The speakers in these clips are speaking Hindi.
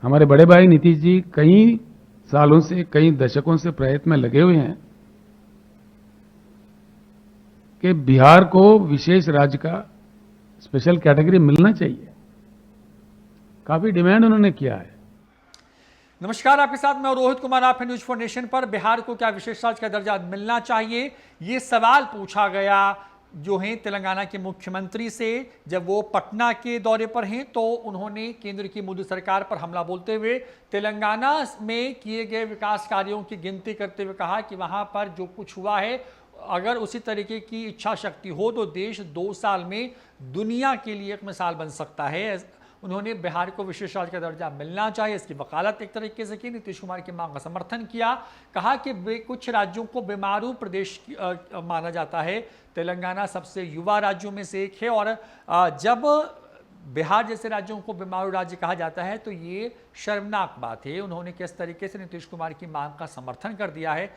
हमारे बड़े भाई नीतीश जी कई सालों से, कई दशकों से प्रयत्न में लगे हुए हैं कि बिहार को विशेष राज्य का स्पेशल कैटेगरी मिलना चाहिए। काफी डिमांड उन्होंने किया है। नमस्कार, आपके साथ मैं रोहित कुमार। आप न्यूज फॉर नेशन पर। बिहार को क्या विशेष राज्य का दर्जा मिलना चाहिए, ये सवाल पूछा गया जो है तेलंगाना के मुख्यमंत्री से। जब वो पटना के दौरे पर हैं तो उन्होंने केंद्र की मोदी सरकार पर हमला बोलते हुए तेलंगाना में किए गए विकास कार्यों की गिनती करते हुए कहा कि वहां पर जो कुछ हुआ है, अगर उसी तरीके की इच्छा शक्ति हो तो देश 2 साल में दुनिया के लिए एक मिसाल बन सकता है। उन्होंने बिहार को विशेष राज्य का दर्जा मिलना चाहिए, इसकी वकालत एक तरीके से की। नीतीश कुमार की मांग का समर्थन किया। कहा कि कुछ राज्यों को बीमारू प्रदेश माना जाता है। तेलंगाना सबसे युवा राज्यों में से एक है और जब बिहार जैसे राज्यों को बीमारू राज्य कहा जाता है तो ये शर्मनाक बात है। उन्होंने किस तरीके से नीतीश कुमार की मांग का समर्थन कर दिया है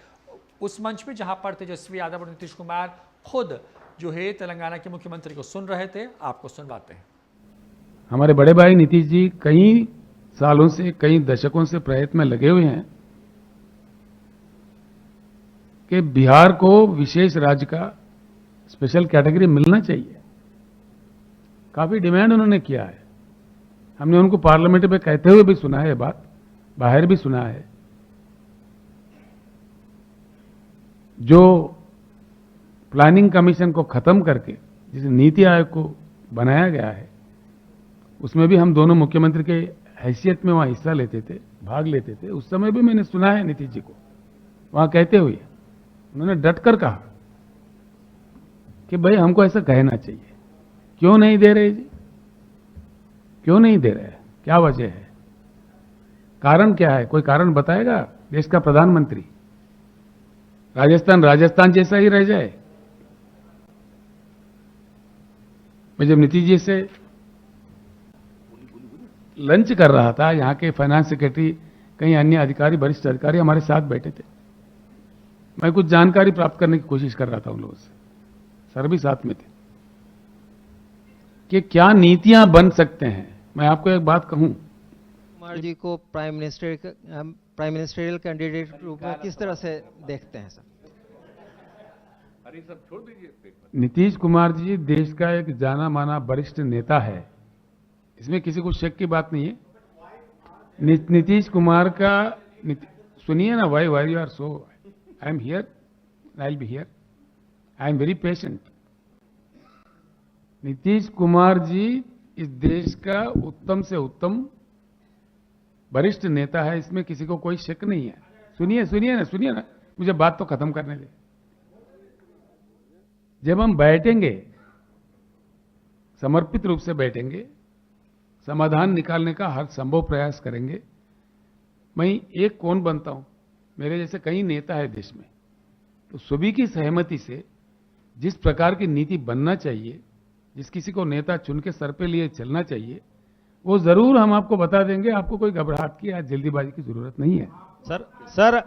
उस मंच पे जहां पर तेजस्वी यादव और नीतीश कुमार खुद जो है तेलंगाना के मुख्यमंत्री को सुन रहे थे। आपको सुनवाते हैं। हमारे बड़े भाई नीतीश जी कई सालों से, कई दशकों से प्रयत्न में लगे हुए हैं कि बिहार को विशेष राज्य का स्पेशल कैटेगरी मिलना चाहिए। काफी डिमांड उन्होंने किया है। हमने उनको पार्लियामेंट में कहते हुए भी सुना है, बात बाहर भी सुना है। जो प्लानिंग कमीशन को खत्म करके जिस नीति आयोग को बनाया गया है, उसमें भी हम दोनों मुख्यमंत्री के हैसियत में वहां हिस्सा लेते थे, भाग लेते थे। उस समय भी मैंने सुना है नीतीश जी को वहां कहते हुए, उन्होंने डटकर कहा कि भाई हमको ऐसा कहना चाहिए। क्यों नहीं दे रहे जी? क्यों नहीं दे रहे? क्या वजह है? कारण क्या है? कोई कारण बताएगा? देश का प्रधानमंत्री राजस्थान जैसा ही रह जाए? मैं जब नीतीश जी से लंच कर रहा था, यहाँ के फाइनेंस सेक्रेटरी, कई अन्य अधिकारी, वरिष्ठ अधिकारी हमारे साथ बैठे थे। मैं कुछ जानकारी प्राप्त करने की कोशिश कर रहा था उन लोगों से, सर भी साथ में थे, कि क्या नीतियां बन सकते हैं। मैं आपको एक बात कहूं, कुमार जी को प्राइम मिनिस्टरियल कैंडिडेट के रूप में किस तरह से देखते हैं सर? अरे सब छोड़ दीजिए। नीतीश कुमार जी देश का एक जाना माना वरिष्ठ नेता है, इसमें किसी को शक की बात नहीं है। नीतीश कुमार का सुनिए ना, why you are so, I am here, I will be here, I am very patient. Nitish Kumar ji इस देश का उत्तम से उत्तम वरिष्ठ नेता है, इसमें किसी को कोई शक नहीं है। सुनिए ना, मुझे बात तो खत्म करने दे। जब हम बैठेंगे, समर्पित रूप से बैठेंगे, समाधान निकालने का हर संभव प्रयास करेंगे। मैं एक कौन बनता हूं, मेरे जैसे कई नेता है देश में, तो सभी की सहमति से जिस प्रकार की नीति बनना चाहिए, जिस किसी को नेता चुन के सर पे लिए चलना चाहिए, वो जरूर हम आपको बता देंगे। आपको कोई घबराहट की या जल्दीबाजी की जरूरत नहीं है। सर